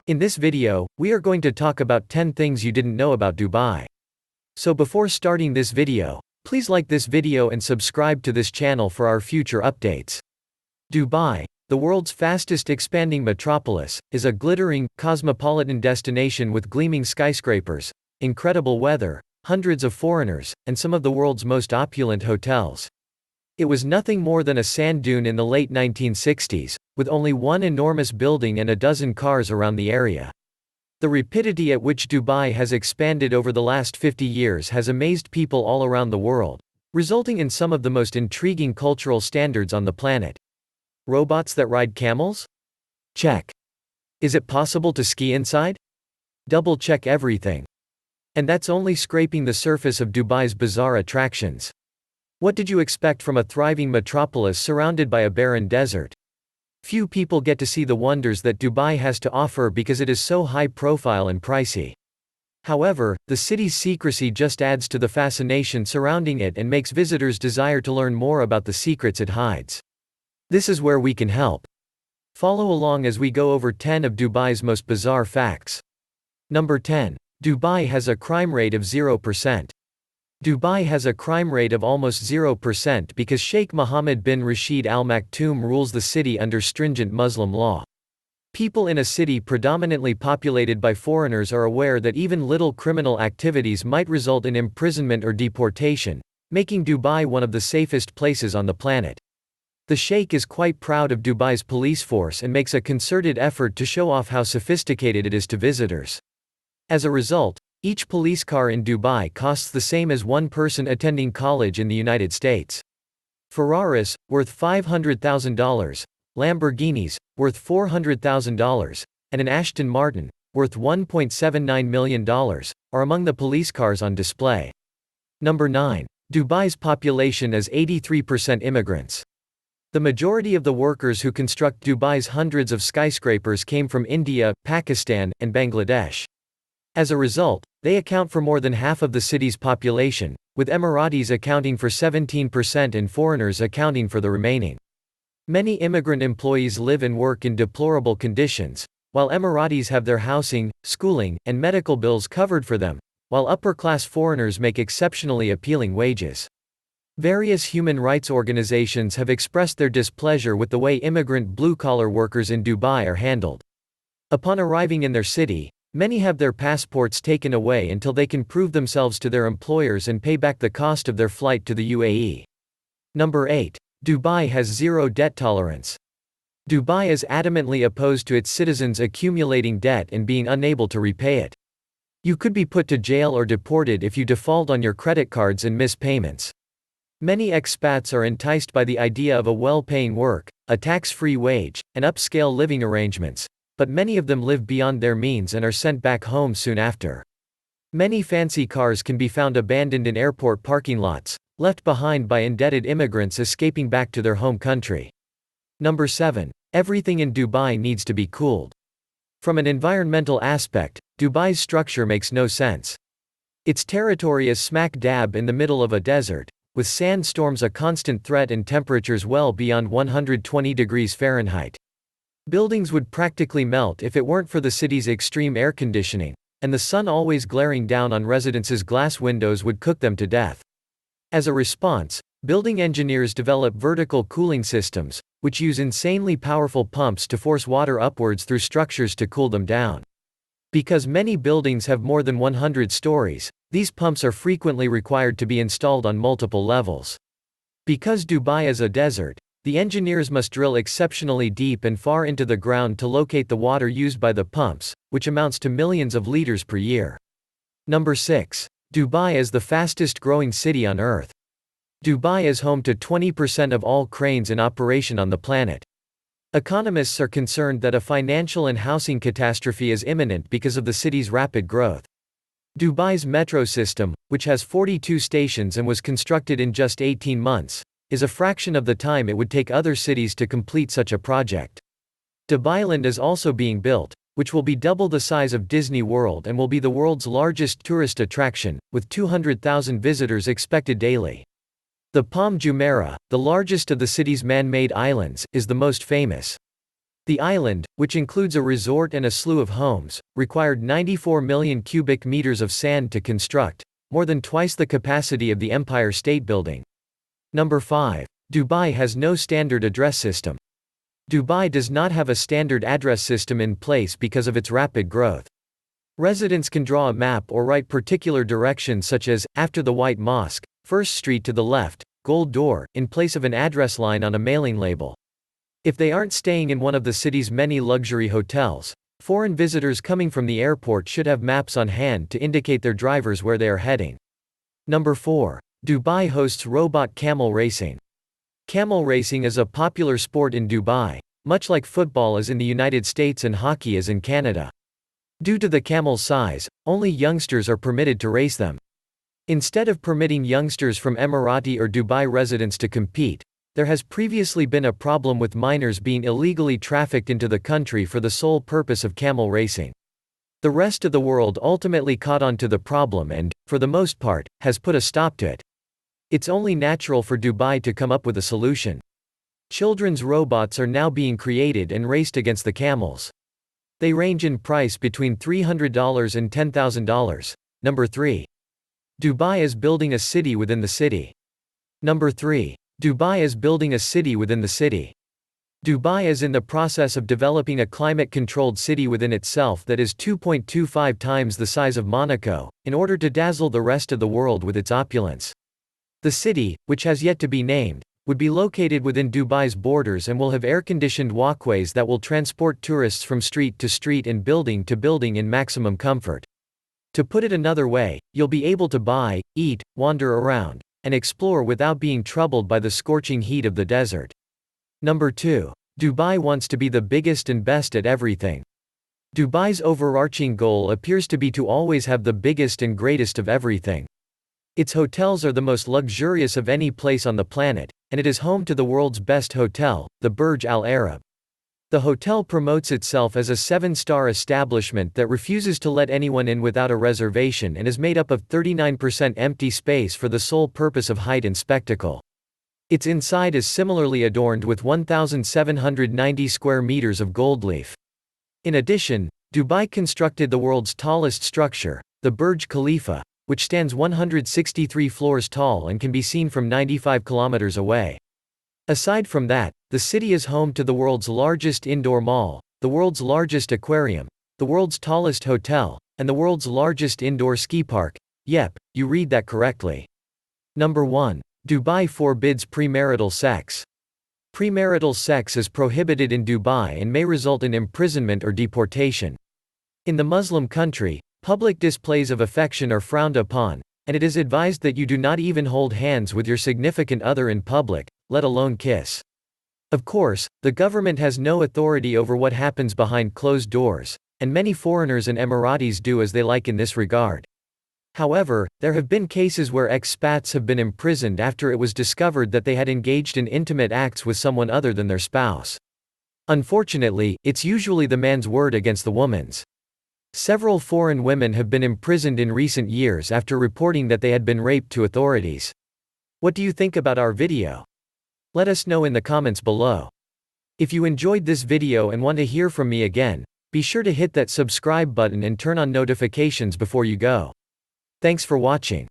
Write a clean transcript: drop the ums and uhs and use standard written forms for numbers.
In this video, we are going to talk about 10 things you didn't know about Dubai. So before starting this video, please like this video and subscribe to this channel for our future updates. Dubai, the world's fastest expanding metropolis, is a glittering, cosmopolitan destination with gleaming skyscrapers, incredible weather, hundreds of foreigners, and some of the world's most opulent hotels. It was nothing more than a sand dune in the late 1960s, with only one enormous building and a dozen cars around the area. The rapidity at which Dubai has expanded over the last 50 years has amazed people all around the world, resulting in some of the most intriguing cultural standards on the planet. Robots that ride camels? Check. Is it possible to ski inside? Double check everything. And that's only scraping the surface of Dubai's bizarre attractions. What did you expect from a thriving metropolis surrounded by a barren desert? Few people get to see the wonders that Dubai has to offer because it is so high profile and pricey. However, the city's secrecy just adds to the fascination surrounding it and makes visitors desire to learn more about the secrets it hides. This is where we can help. Follow along as we go over 10 of Dubai's most bizarre facts. Number 10. Dubai has a crime rate of 0%. Dubai has a crime rate of almost 0% because Sheikh Mohammed bin Rashid Al Maktoum rules the city under stringent Muslim law. People in a city predominantly populated by foreigners are aware that even little criminal activities might result in imprisonment or deportation, making Dubai one of the safest places on the planet. The Sheikh is quite proud of Dubai's police force and makes a concerted effort to show off how sophisticated it is to visitors. As a result, each police car in Dubai costs the same as one person attending college in the United States. Ferraris, worth $500,000, Lamborghinis, worth $400,000, and an Aston Martin, worth $1.79 million, are among the police cars on display. Number 9. Dubai's population is 83% immigrants. The majority of the workers who construct Dubai's hundreds of skyscrapers came from India, Pakistan, and Bangladesh. As a result, they account for more than half of the city's population, with Emiratis accounting for 17% and foreigners accounting for the remaining. Many immigrant employees live and work in deplorable conditions, while Emiratis have their housing, schooling, and medical bills covered for them, while upper-class foreigners make exceptionally appealing wages. Various human rights organizations have expressed their displeasure with the way immigrant blue-collar workers in Dubai are handled. Upon arriving in their city, many have their passports taken away until they can prove themselves to their employers and pay back the cost of their flight to the UAE. Number 8. Dubai has zero debt tolerance. Dubai is adamantly opposed to its citizens accumulating debt and being unable to repay it. You could be put to jail or deported if you default on your credit cards and miss payments. Many expats are enticed by the idea of a well-paying work, a tax-free wage, and upscale living arrangements, but many of them live beyond their means and are sent back home soon after. Many fancy cars can be found abandoned in airport parking lots, left behind by indebted immigrants escaping back to their home country. Number 7. Everything in Dubai needs to be cooled. From an environmental aspect, Dubai's structure makes no sense. Its territory is smack dab in the middle of a desert, with sandstorms a constant threat and temperatures well beyond 120 degrees Fahrenheit. Buildings would practically melt if it weren't for the city's extreme air conditioning, and the sun always glaring down on residents' glass windows would cook them to death. As a response, building engineers develop vertical cooling systems, which use insanely powerful pumps to force water upwards through structures to cool them down. Because many buildings have more than 100 stories, these pumps are frequently required to be installed on multiple levels. Because Dubai is a desert, the engineers must drill exceptionally deep and far into the ground to locate the water used by the pumps, which amounts to millions of liters per year. Number 6. Dubai is the fastest growing city on Earth. Dubai is home to 20% of all cranes in operation on the planet. Economists are concerned that a financial and housing catastrophe is imminent because of the city's rapid growth. Dubai's metro system, which has 42 stations and was constructed in just 18 months, is a fraction of the time it would take other cities to complete such a project. Dubailand is also being built, which will be double the size of Disney World and will be the world's largest tourist attraction, with 200,000 visitors expected daily. The Palm Jumeirah, the largest of the city's man-made islands, is the most famous. The island, which includes a resort and a slew of homes, required 94 million cubic meters of sand to construct, more than twice the capacity of the Empire State Building. Number 5. Dubai has no standard address system. Dubai does not have a standard address system in place because of its rapid growth. Residents can draw a map or write particular directions such as, after the White Mosque, First Street to the left, Gold Door, in place of an address line on a mailing label. If they aren't staying in one of the city's many luxury hotels, foreign visitors coming from the airport should have maps on hand to indicate their drivers where they are heading. Number 4. Dubai hosts robot camel racing. Camel racing is a popular sport in Dubai, much like football is in the United States and hockey is in Canada. Due to the camel's size, only youngsters are permitted to race them. Instead of permitting youngsters from Emirati or Dubai residents to compete, there has previously been a problem with minors being illegally trafficked into the country for the sole purpose of camel racing. The rest of the world ultimately caught on to the problem and, for the most part, has put a stop to it. It's only natural for Dubai to come up with a solution. Children's robots are now being created and raced against the camels. They range in price between $300 and $10,000. Number 3. Dubai is building a city within the city. Number 3. Dubai is building a city within the city. Dubai is in the process of developing a climate-controlled city within itself that is 2.25 times the size of Monaco, in order to dazzle the rest of the world with its opulence. The city, which has yet to be named, would be located within Dubai's borders and will have air-conditioned walkways that will transport tourists from street to street and building to building in maximum comfort. To put it another way, you'll be able to buy, eat, wander around, and explore without being troubled by the scorching heat of the desert. Number 2. Dubai wants to be the biggest and best at everything. Dubai's overarching goal appears to be to always have the biggest and greatest of everything. Its hotels are the most luxurious of any place on the planet, and it is home to the world's best hotel, the Burj Al Arab. The hotel promotes itself as a 7-star establishment that refuses to let anyone in without a reservation and is made up of 39% empty space for the sole purpose of height and spectacle. Its inside is similarly adorned with 1,790 square meters of gold leaf. In addition, Dubai constructed the world's tallest structure, the Burj Khalifa, which stands 163 floors tall and can be seen from 95 kilometers away. Aside from that, the city is home to the world's largest indoor mall, the world's largest aquarium, the world's tallest hotel, and the world's largest indoor ski park. Yep, you read that correctly. Number 1. Dubai forbids premarital sex. Premarital sex is prohibited in Dubai and may result in imprisonment or deportation. In the Muslim country, public displays of affection are frowned upon, and it is advised that you do not even hold hands with your significant other in public, let alone kiss. Of course, the government has no authority over what happens behind closed doors, and many foreigners and Emiratis do as they like in this regard. However, there have been cases where expats have been imprisoned after it was discovered that they had engaged in intimate acts with someone other than their spouse. Unfortunately, it's usually the man's word against the woman's. Several foreign women have been imprisoned in recent years after reporting that they had been raped to authorities. What do you think about our video? Let us know in the comments below. If you enjoyed this video and want to hear from me again, be sure to hit that subscribe button and turn on notifications before you go. Thanks for watching.